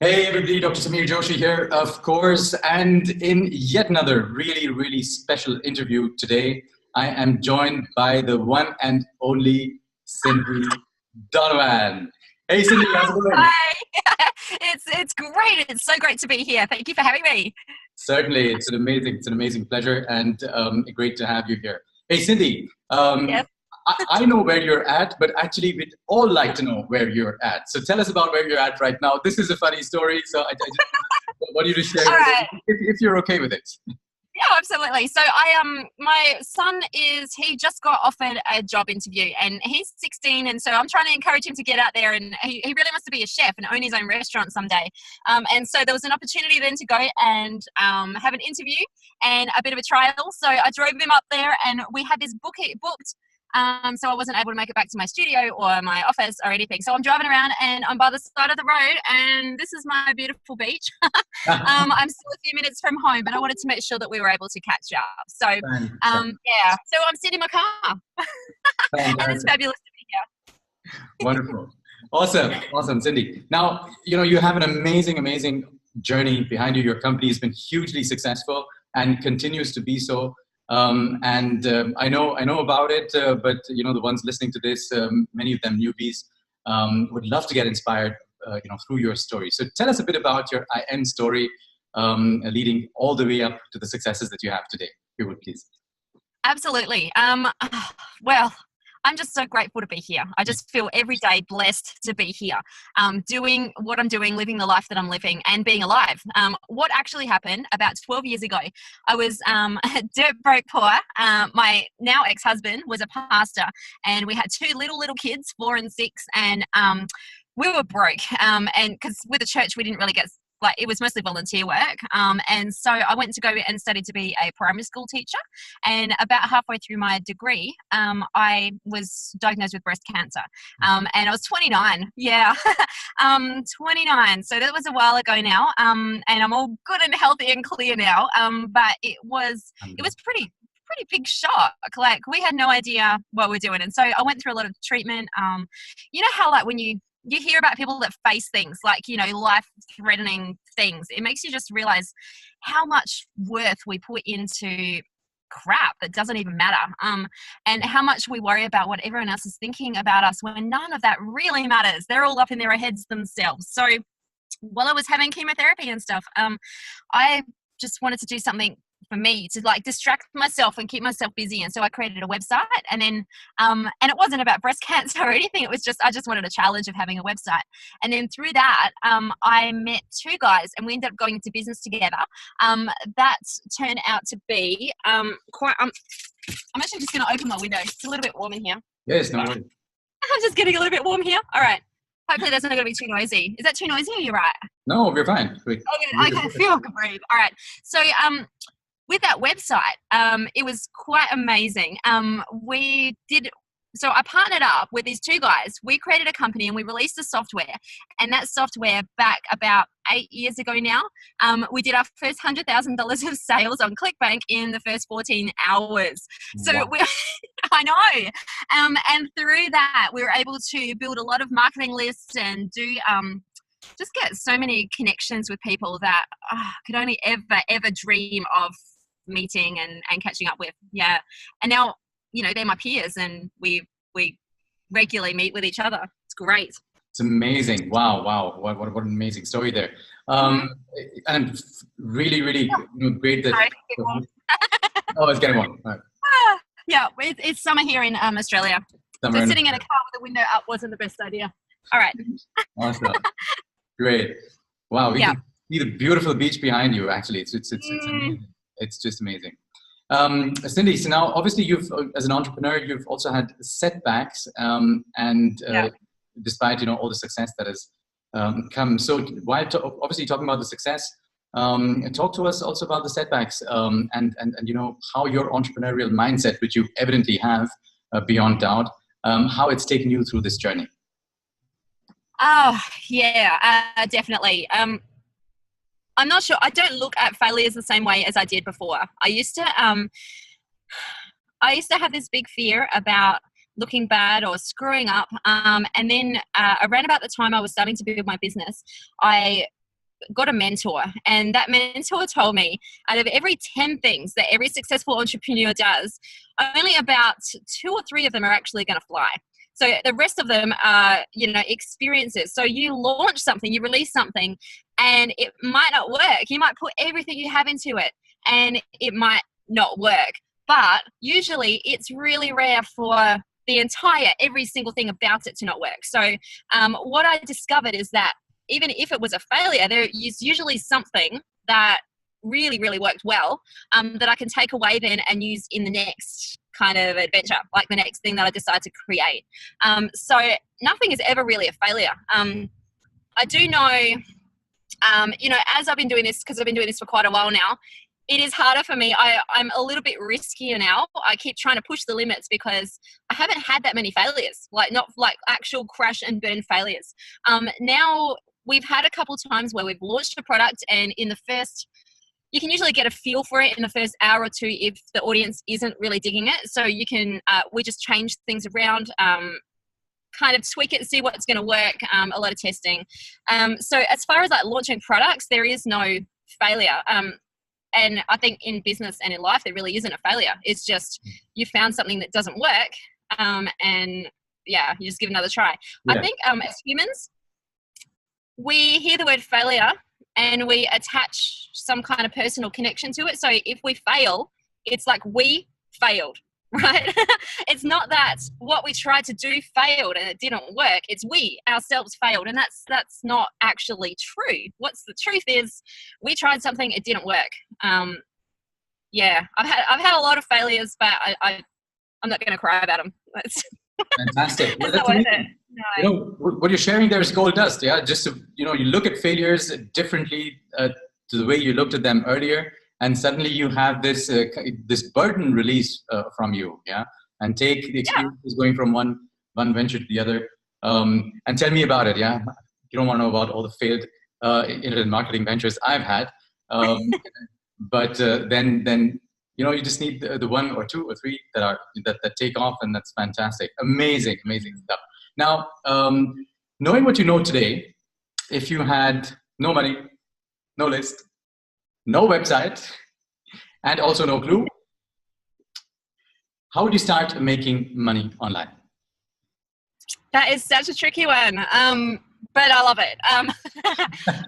Hey everybody, Dr. Samir Joshi here, of course, and in yet another really, really special interview today, I am joined by the one and only Cindy Donovan. Hey Cindy, how's it going? Hi. It's great. It's so great to be here. Thank you for having me. Certainly, it's an amazing pleasure, and great to have you here. Hey Cindy, Yes. I know where you're at, but actually we'd all like to know where you're at. So tell us about where you're at right now. This is a funny story, so I just want you to share All it right. if you're okay with it. Yeah, absolutely. So my son he just got offered a job interview and he's 16, and so I'm trying to encourage him to get out there, and he really wants to be a chef and own his own restaurant someday. And so there was an opportunity then to go and have an interview and a bit of a trial. So I drove him up there and we had this booked. So I wasn't able to make it back to my studio or my office or anything. So I'm driving around and I'm by the side of the road, and this is my beautiful beach. I'm still a few minutes from home, but I wanted to make sure that we were able to catch up. So, Fantastic. yeah. So I'm sitting in my car, and it's Fantastic. fabulous to be here. Wonderful. Awesome. Awesome, Cindy. Now, you have an amazing journey behind you. Your company has been hugely successful and continues to be so. And I know about it, but the ones listening to this, many of them newbies, would love to get inspired, through your story. So tell us a bit about your IN story, leading all the way up to the successes that you have today. If you would please. Absolutely. Well, I'm just so grateful to be here. I just feel every day blessed to be here, doing what I'm doing, living the life that I'm living, and being alive. What actually happened about 12 years ago, I was dirt broke poor. My now ex-husband was a pastor, and we had two little kids, 4 and 6, and we were broke. And because with the church, we didn't really get, like, it was mostly volunteer work. And so I went to go and studied to be a primary school teacher. And about halfway through my degree, I was diagnosed with breast cancer. And I was 29. Yeah, 29. So that was a while ago now. And I'm all good and healthy and clear now. But it was pretty big shock. Like, we had no idea what we're doing. And so I went through a lot of treatment. You know how, like, when you hear about people that face things like, life threatening things, it makes you just realize how much worth we put into crap that doesn't even matter, and how much we worry about what everyone else is thinking about us when none of that really matters. They're all up in their heads themselves. So while I was having chemotherapy and stuff, I just wanted to do something for me to, like, distract myself and keep myself busy. And so I created a website, and then and it wasn't about breast cancer or anything. It was just, I just wanted a challenge of having a website. And then through that, I met two guys and we ended up going into business together. That turned out to be quite, I'm actually just going to open my window. It's a little bit warm in here. Yes, no worries. I'm just getting a little bit warm here. All right. Hopefully that's not going to be too noisy. Is that too noisy, or you're right? No, we're fine. Wait. Okay, I can feel I can breathe. All right. So with that website, it was quite amazing. So I partnered up with these two guys. We created a company and we released the software. And that software, back about 8 years ago now, we did our first $100,000 of sales on ClickBank in the first 14 hours. So Wow. I know. And through that, we were able to build a lot of marketing lists and do just get so many connections with people that could only ever dream of meeting and catching up with. Yeah. And now, they're my peers, and we regularly meet with each other. It's great. It's amazing. Wow, wow. What an amazing story there. Mm-hmm. And really, great that. Sorry, it's a bit warm. Oh, it's getting warm. All right. Yeah, it's summer here in Australia. So Somewhere in sitting in a car with the window up wasn't the best idea. All right. awesome. Great. Wow, we Yeah. can see the beautiful beach behind you. Actually, it's Mm, amazing. It's just amazing. Cindy, so now obviously you've, as an entrepreneur, you've also had setbacks, and yeah. despite all the success that has come. So while obviously talking about the success, talk to us also about the setbacks, and how your entrepreneurial mindset, which you evidently have beyond doubt, how it's taken you through this journey. Oh, yeah, definitely. I'm not sure. I don't look at failures the same way as I did before. I used to have this big fear about looking bad or screwing up. And then around about the time I was starting to build my business, I got a mentor, and that mentor told me out of every 10 things that every successful entrepreneur does, only about 2 or 3 of them are actually going to fly. So the rest of them are, experiences. So you launch something, you release something, and it might not work. You might put everything you have into it, and it might not work. But usually it's really rare for every single thing about it to not work. So what I discovered is that even if it was a failure, there is usually something that really, really worked well that I can take away then and use in the next kind of adventure, like the next thing that I decide to create. So nothing is ever really a failure. I do know, as I've been doing this, because I've been doing this for quite a while now, it is harder for me. I'm a little bit riskier now. I keep trying to push the limits because I haven't had that many failures, not like actual crash and burn failures. Now we've had a couple times where we've launched a product, and you can usually get a feel for it in the first hour or two if the audience isn't really digging it. So you can, we just change things around, kind of tweak it, see what's going to work, a lot of testing. So as far as like launching products, there is no failure. And I think in business and in life, there really isn't a failure. It's just you found something that doesn't work, and yeah, you just give it another try. Yeah. I think as humans, we hear the word failure and we attach some kind of personal connection to it. So if we fail, it's like we failed, right? It's not that what we tried to do failed and it didn't work. It's we ourselves failed, and that's not actually true. What's the truth is we tried something, it didn't work. Yeah, I've had a lot of failures, but I'm not going to cry about them. Fantastic. Well, that's worth it. No. What you're sharing there is gold dust. Yeah, just to, you look at failures differently to the way you looked at them earlier, and suddenly you have this this burden released from you. Yeah, and take the experiences going from one venture to the other. And tell me about it. Yeah, you don't want to know about all the failed internet marketing ventures I've had, but then. You just need the 1 or 2 or 3 that take off, and that's fantastic. Amazing stuff. Now, knowing what you know today, if you had no money, no list, no website, and also no clue, how would you start making money online? That is such a tricky one, but I love it.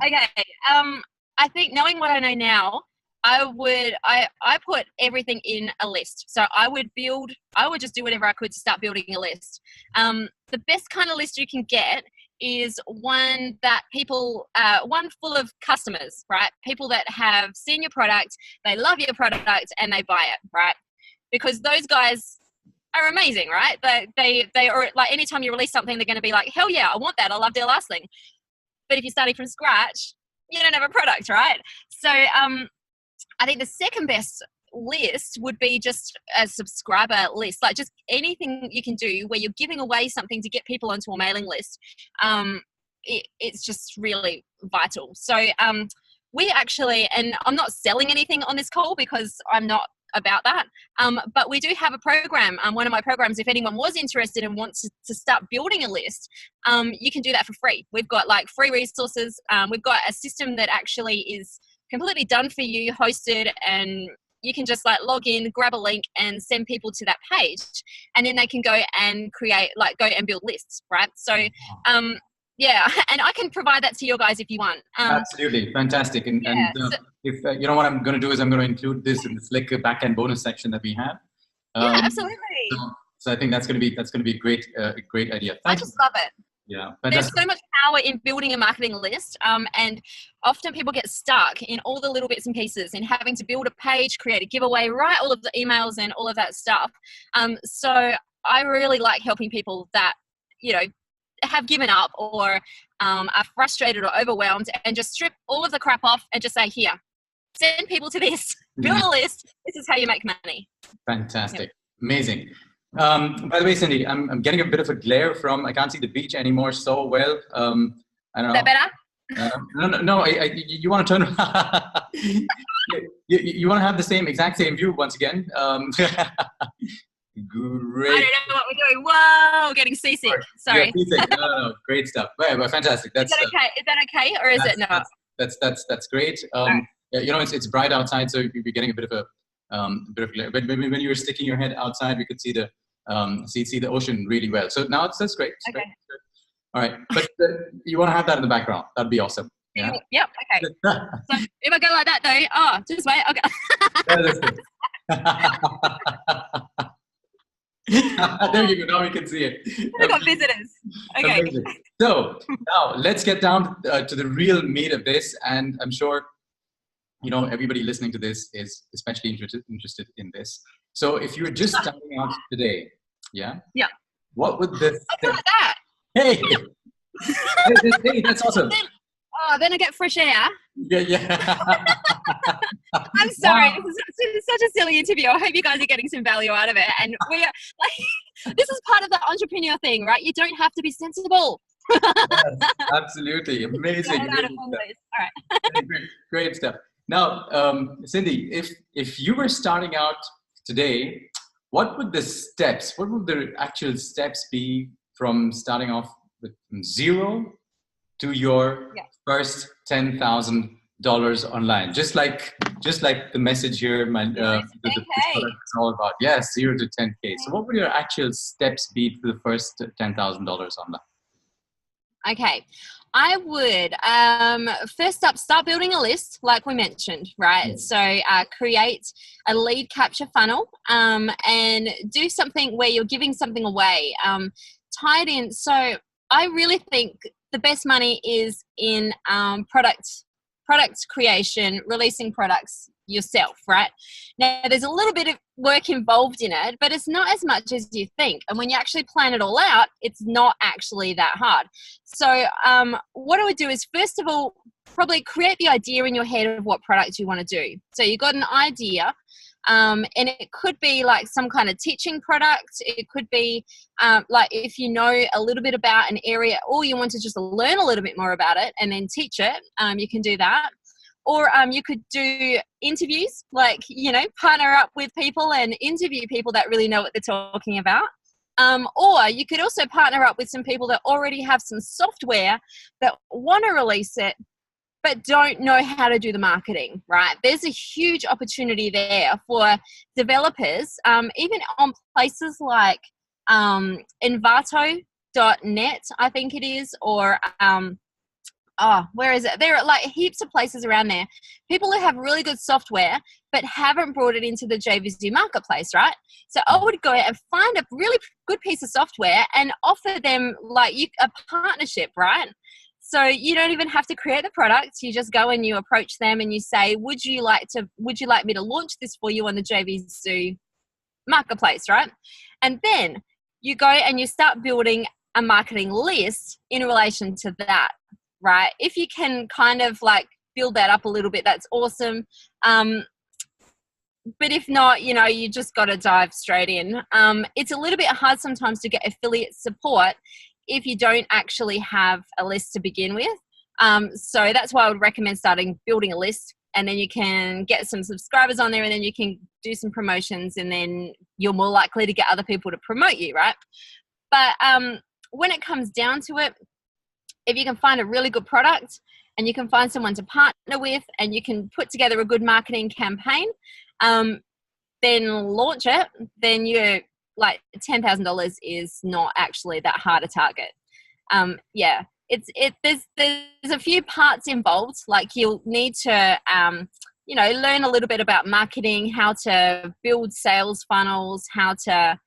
Okay, I think knowing what I know now, I put everything in a list. So I would just do whatever I could to start building a list. The best kind of list you can get is one full of customers, right? People that have seen your product, they love your product, and they buy it, right? Because those guys are amazing, right? They are like, anytime you release something, they're going to be like, hell yeah, I want that. I love their last thing. But if you're starting from scratch, you don't have a product, right? So, I think the second best list would be just a subscriber list, like just anything you can do where you're giving away something to get people onto a mailing list. It's just really vital. So we actually, and I'm not selling anything on this call because I'm not about that, but we do have a program. One of my programs, if anyone was interested and wants to start building a list, you can do that for free. We've got like free resources. We've got a system that actually is completely done for you, hosted, and you can just like log in, grab a link, and send people to that page, and then they can go and go and build lists, right? So yeah, and I can provide that to you guys if you want. Absolutely, fantastic. And if what I'm going to do is I'm going to include this in the Slick backend bonus section that we have. Yeah, absolutely. So I think that's going to be a great idea. I just love it. Yeah, there's so much power in building a marketing list, and often people get stuck in all the little bits and pieces, in having to build a page, create a giveaway, write all of the emails and all of that stuff. So I really like helping people that have given up or are frustrated or overwhelmed, and just strip all of the crap off and just say, here, send people to this, build a list. This is how you make money. Fantastic. Amazing. By the way, Cindy, I'm getting a bit of a glare I can't see the beach anymore so well. I don't know. Is that better? No. You want to turn you want to have the exact same view once again. Great. I don't know what we're doing. Whoa, getting seasick. Sorry. Yeah, seasick. No. Great stuff. But fantastic. Is that okay? Is that okay, or is it not? That's great. Right. Yeah, you know, it's bright outside, so you're getting a bit of glare. But when you were sticking your head outside, we could see the see the ocean really well. So now that's great. It's Okay. great. All right, but you want to have that in the background. That'd be awesome. Yeah. Yep. Okay. So if I go like that though, just wait. Okay. Yeah, that's good. There you go. Now we can see it. We got visitors. Okay. Amazing. So now let's get down to the real meat of this, and I'm sure you know everybody listening to this is especially interested in this. So if you're just starting out today, yeah, what would this? I like that. Hey, hey, that's awesome. Then I get fresh air. Yeah. I'm sorry. Wow. This is such a silly interview. I hope you guys are getting some value out of it. And we are like, this is part of the entrepreneur thing, right? You don't have to be sensible. Yes, absolutely amazing. All right. Great stuff. Now, Cindy, if you were starting out today, what would the actual steps be from starting off with zero to your first $10,000 online? Just like the message here, the product is all about. Yes, 0 to 10K. So what would your actual steps be to the first $10,000 online? Okay, I would first up start building a list, like we mentioned, right? Yes. So create a lead capture funnel and do something where you're giving something away. Tie it in. So I really think the best money is in product creation, releasing products yourself, right? Now, there's a little bit of work involved in it, but it's not as much as you think. And when you actually plan it all out, it's not actually that hard. So what I would do is, first of all, probably create the idea in your head of what product you want to do. So you got an idea, and it could be like some kind of teaching product. It could be like if you know a little bit about an area, or you want to just learn a little bit more about it and then teach it, you can do that. Or you could do interviews, like, you know, partner up with people and interview people that really know what they're talking about. Or you could also partner up with some people that already have some software that want to release it, but don't know how to do the marketing, right? There's a huge opportunity there for developers, even on places like ZeroTo10K, I think it is, or where is it? There are like heaps of places around there. People who have really good software but haven't brought it into the JVZoo marketplace, right? So I would go and find a really good piece of software and offer them like a partnership, right? So you don't even have to create the product. You just go and you approach them and you say, would you like me to launch this for you on the JVZoo marketplace, right? And then you go and you start building a marketing list in relation to that, right? If you can kind of like build that up a little bit, that's awesome. But if not, you know, you just got to dive straight in. It's a little bit hard sometimes to get affiliate support if you don't actually have a list to begin with. So that's why I would recommend building a list, and then you can get some subscribers on there, and then you can do some promotions, and then you're more likely to get other people to promote you, right? But when it comes down to it, if you can find a really good product and you can find someone to partner with and you can put together a good marketing campaign, then launch it, then you're like $10,000 is not actually that hard a target. There's a few parts involved. Like you'll need to, learn a little bit about marketing, how to build sales funnels, how to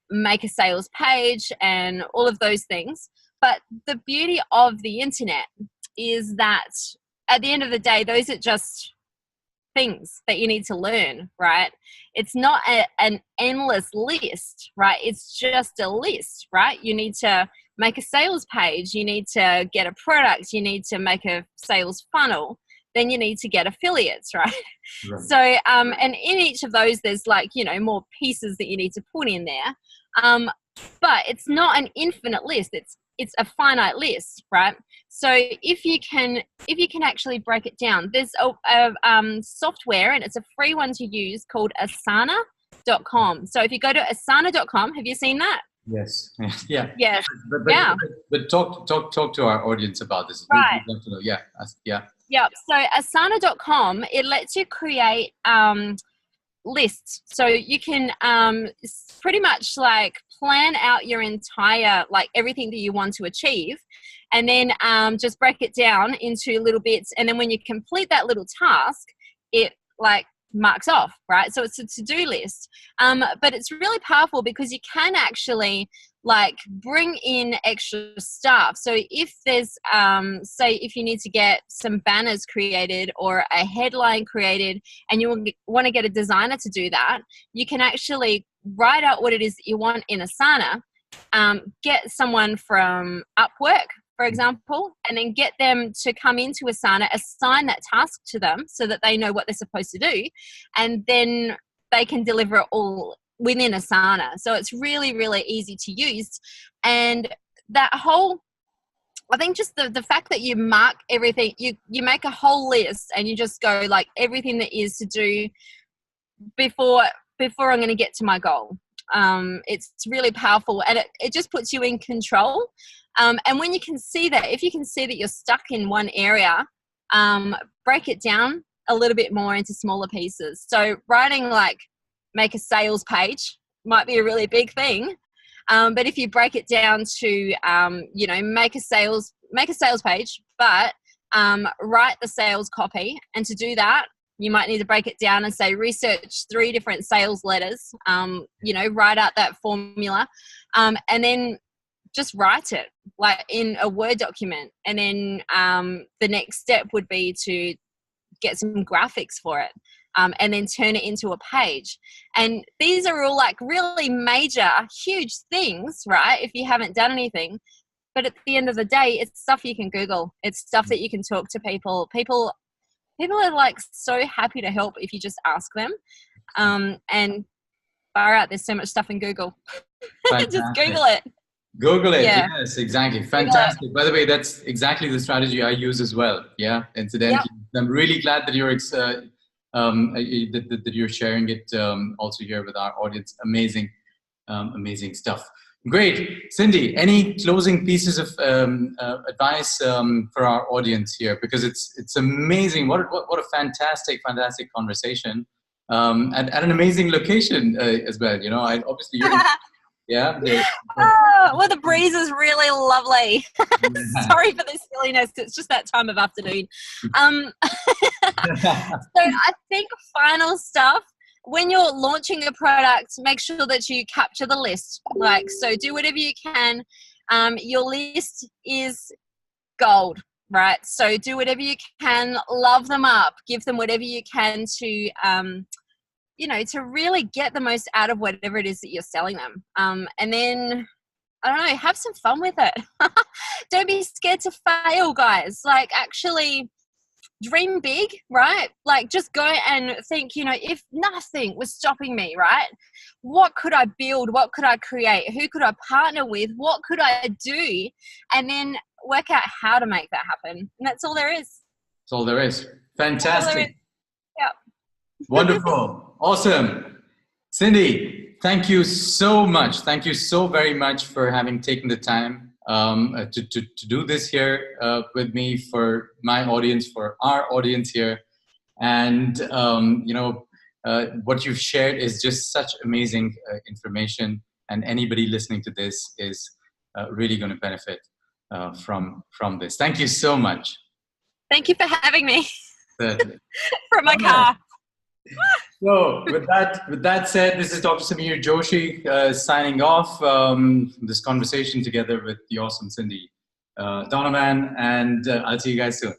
make a sales page and all of those things. But the beauty of the internet is that at the end of the day, those are just things that you need to learn, right? It's not an endless list, right? It's just a list, right? You need to make a sales page. You need to get a product. You need to make a sales funnel. Then you need to get affiliates, right? So, and in each of those, there's like, more pieces that you need to put in there. But it's not an infinite list. It's a finite list, right? So if you can actually break it down, there's a software, and it's a free one to use, called Asana.com. So if you go to Asana.com, have you seen that? Yes. Yeah. Yes. But, but, Yeah. but talk to our audience about this. Right. We'd love to know. Yeah. Yeah. Yep. So asana.com, it lets you create lists. So you can pretty much like plan out your entire, like everything that you want to achieve, and then just break it down into little bits. And then when you complete that little task, it like marks off, right? So it's a to-do list. But it's really powerful because you can actually like bring in extra stuff. So if there's say if you need to get some banners created or a headline created and you want to get a designer to do that, you can actually write out what it is that you want in Asana, get someone from Upwork, for example, and then get them to come into Asana, assign that task to them so that they know what they're supposed to do, and then they can deliver it all within Asana. So it's really, really easy to use. And that whole, I think just the fact that you mark everything, you make a whole list and you just go like everything that is to do before I'm going to get to my goal. It's really powerful, and it just puts you in control. And when you can see that, if you can see that you're stuck in one area, break it down a little bit more into smaller pieces. So writing like make a sales page might be a really big thing. But if you break it down to, make a sales page, but write the sales copy. And to do that, you might need to break it down and say, research 3 different sales letters, write out that formula, and then just write it like in a Word document. And then the next step would be to get some graphics for it. And then turn it into a page. And these are all like really major, huge things, right? If you haven't done anything. But at the end of the day, it's stuff you can Google. It's stuff that you can talk to people. People are like so happy to help if you just ask them. And far out, there's so much stuff in Google. Just Google it. Google it. Yeah. Yes, exactly. Fantastic. By the way, that's exactly the strategy I use as well. Yeah, incidentally. Yep. I'm really glad that you're that you're sharing it also here with our audience. Amazing, amazing stuff. Great. Cindy, any closing pieces of advice for our audience here? Because it's amazing. What a fantastic conversation at an amazing location as well. You know, obviously you're yeah. Well, the breeze is really lovely. Sorry for the silliness. It's just that time of afternoon. So I think final stuff, when you're launching a product, make sure that you capture the list. So do whatever you can. Your list is gold, right? So do whatever you can, love them up, give them whatever you can to, to really get the most out of whatever it is that you're selling them. And then, I don't know, have some fun with it. Don't be scared to fail, guys. Like, actually dream big, right? Like, just go and think, if nothing was stopping me, right? What could I build? What could I create? Who could I partner with? What could I do? And then work out how to make that happen. And that's all there is. That's all there is. Fantastic. Yeah. Wonderful. Awesome. Cindy, thank you so much. Thank you so very much for having taken the time to do this here with me, for my audience, for our audience here. And, what you've shared is just such amazing information. And anybody listening to this is really going to benefit from this. Thank you so much. Thank you for having me. Certainly. From my car. So with that said, this is Dr. Samir Joshi signing off this conversation together with the awesome Cindy Donovan, and I'll see you guys soon.